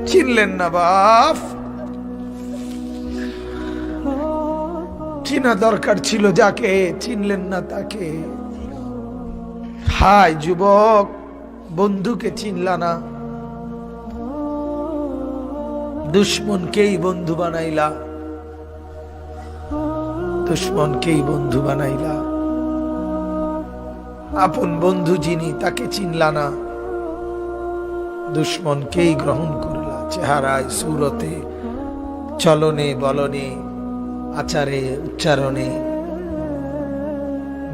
চিনলেন না বাপ, চিনা দরকার ছিল যাকে, চিনলেন না তাকে। হায় যুবক, বন্ধুকে চিনলা না, দুশ্মনকেই বন্ধু বানাইলা, দুশ্মনকেই বন্ধু বানাইলা। আপন বন্ধু যিনি তাকে চিনলা না, দুশ্মনকেই গ্রহণ করলা। চেহারায়, সুরতে, চলনে বলনে, আচারে উচ্চারণে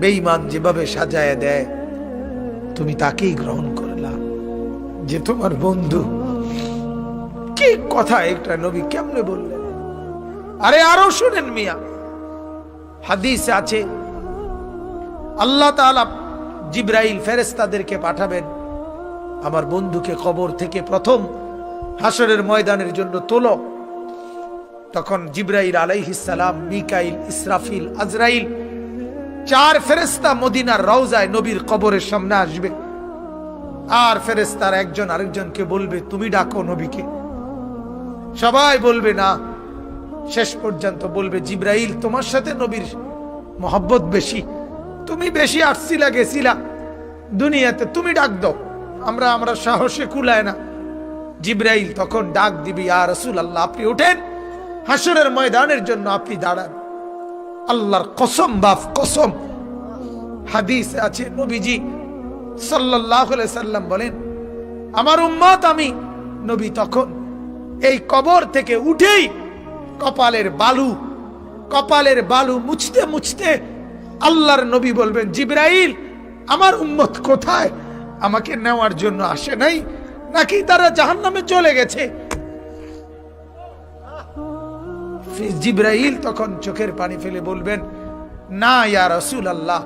বেঈমান যেভাবে সাজায় দেয়, তুমি তাকেই গ্রহণ করলা যে তোমার বন্ধু। কি কথা একটা নবী কেমনে বললেন! আরে আরো শুনেন মিয়া, হাদিসে আছে আল্লাহ তাআলা জিবরাইল ফেরেশতাদেরকে পাঠাবেন, আমার বন্ধুকে কবর থেকে প্রথম হাসরের ময়দানের জন্য তোলো। তখন জিবরাইল আলাইহিস সালাম, মিকাইল, ইসরাফিল, আজরাইল, 4 ফেরেশতা মদিনার রওজায় নবীর কবরের সামনে আসবে। আর ফেরেশতার একজন আরেকজনকে বলবে, তুমি ডাকো নবীকে। সবাই বলবে না। শেষ পর্যন্ত বলবে, জিবরাইল তোমার সাথে নবীর মহব্বত বেশি, তুমি বেশি আসছিলা গেছিলা দুনিয়াতে, তুমি ডাক দাও, আমরা সাহসে কুলায় না। জিবরাইল তখন ডাক দিবি, ইয়া রাসূলুল্লাহ আপনি উঠেন, হাসরের ময়দানের জন্য আপনি দাঁড়ান। আল্লাহর কসম বাপ কসম, হাদিসে আছে নবীজি সাল্লাল্লাহু আলাইহি সাল্লাম বলেন, আমার উম্মত আমি নবী তখন এই কবর থেকে উঠেই কপালের বালু মুছতে মুছতে আল্লাহর নবী বলবেন, জিবরাইল আমার উম্মত কোথায়, আমাকে নেওয়ার জন্য আসে নাই নাকি তারা জাহান্নামে চলে গেছে? জিবরাইল তখন চোখের পানি ফেলে বলবেন, না ইয়া রাসূলুল্লাহ,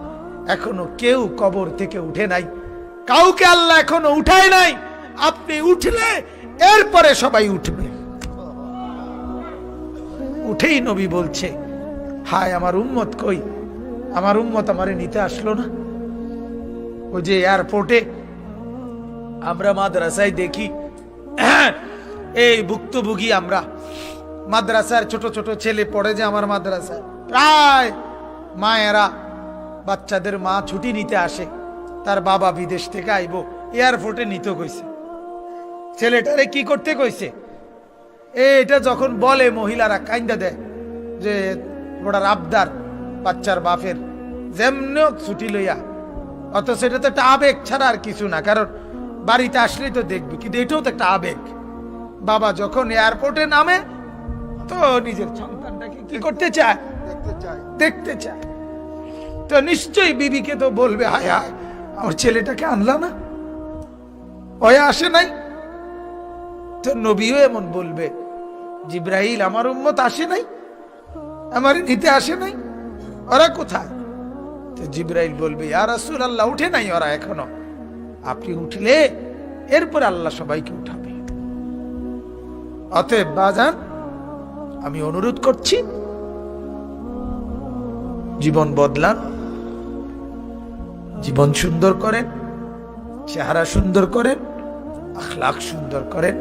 এখনো কেউ কবর থেকে উঠে নাই, কাউকে আল্লাহ এখনো উঠায় নাই, আপনি উঠলে এরপরে সবাই উঠবে। উঠেই নবী বলছে, হায় আমার উম্মত কই, আমার উম্মত আমারে নিতে আসলো না। ওই যে এয়ারপোর্টে আমরা মাদ্রাসায় দেখি, এই ভুক্তভোগী আমরা মাদ্রাসার ছোট ছোট ছেলে পড়ে যে আমার মাদ্রাসায়, প্রায় মায়েরা বাচ্চাদের মা ছুটি নিতে আসে, তার বাবা বিদেশ থেকে আইবো, এয়ারপোর্টে নিতে কইছে। ছেলেটারে কি করতে কইছে, এটা যখন বলে মহিলারা কাইন্দা দেয় যে ওটার আবদার বাচ্চার বাপের, যেমন ছুটি লইয়া, অত সেটা তো একটা আবেগ ছাড়া আর কিছু না, কারণ বাড়িতে আসলেই তো দেখবি, কিন্তু এটাও তো একটা আবেগ। বাবা যখন এয়ারপোর্টে নামে তো নিজের সন্তানটাকে কি করতে চায়, দেখতে চায়। তো নিশ্চয়ই বিবিকে তো বলবে, হায় হায় আমার ছেলেটাকে আনলা না, ওয়া আসে নাই। তো নবীও এমন বলবে, জিবরাইল আমার উম্মত আসে নাই, আমার নিতে আসে নাই, ওরা কোথায়? তো জিবরাইল বলবে, ইয়া রাসূলুল্লাহ উঠে নাই ওরা এখনো, আপনি উঠলে এরপর আল্লাহ সবাইকে উঠাবে। অতএব বাজান, আমি অনুরোধ করছি, জীবন বদলান, জীবন সুন্দর করেন, চেহারা সুন্দর করেন, আখলাক সুন্দর করেন,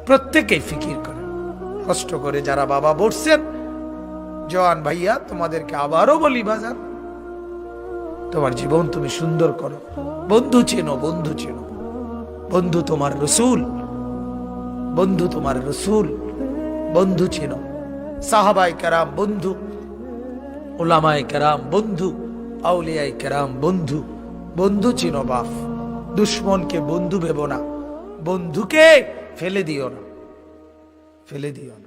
প্রত্যেকেই ফিকির করেন। কষ্ট করে যারা বাবা বসছেন, জওয়ান ভাইয়া তোমাদেরকে আবারও বলি, বাজান তোমার জীবন তুমি সুন্দর করো। বন্ধু চেনো, বন্ধু চেনো, বন্ধু তোমার রসূল, বন্ধু তোমার রসূল, বন্ধু চেনো। সাহাবায়ে কেরাম বন্ধু, উলামায়ে কেরাম বন্ধু, আউলিয়ায়ে কেরাম বন্ধু, বন্ধু চেনো বাপ। দুশ্মনকে বন্ধু ভেবো না, বন্ধুকে ফেলে দিও না, ফেলে দিও না।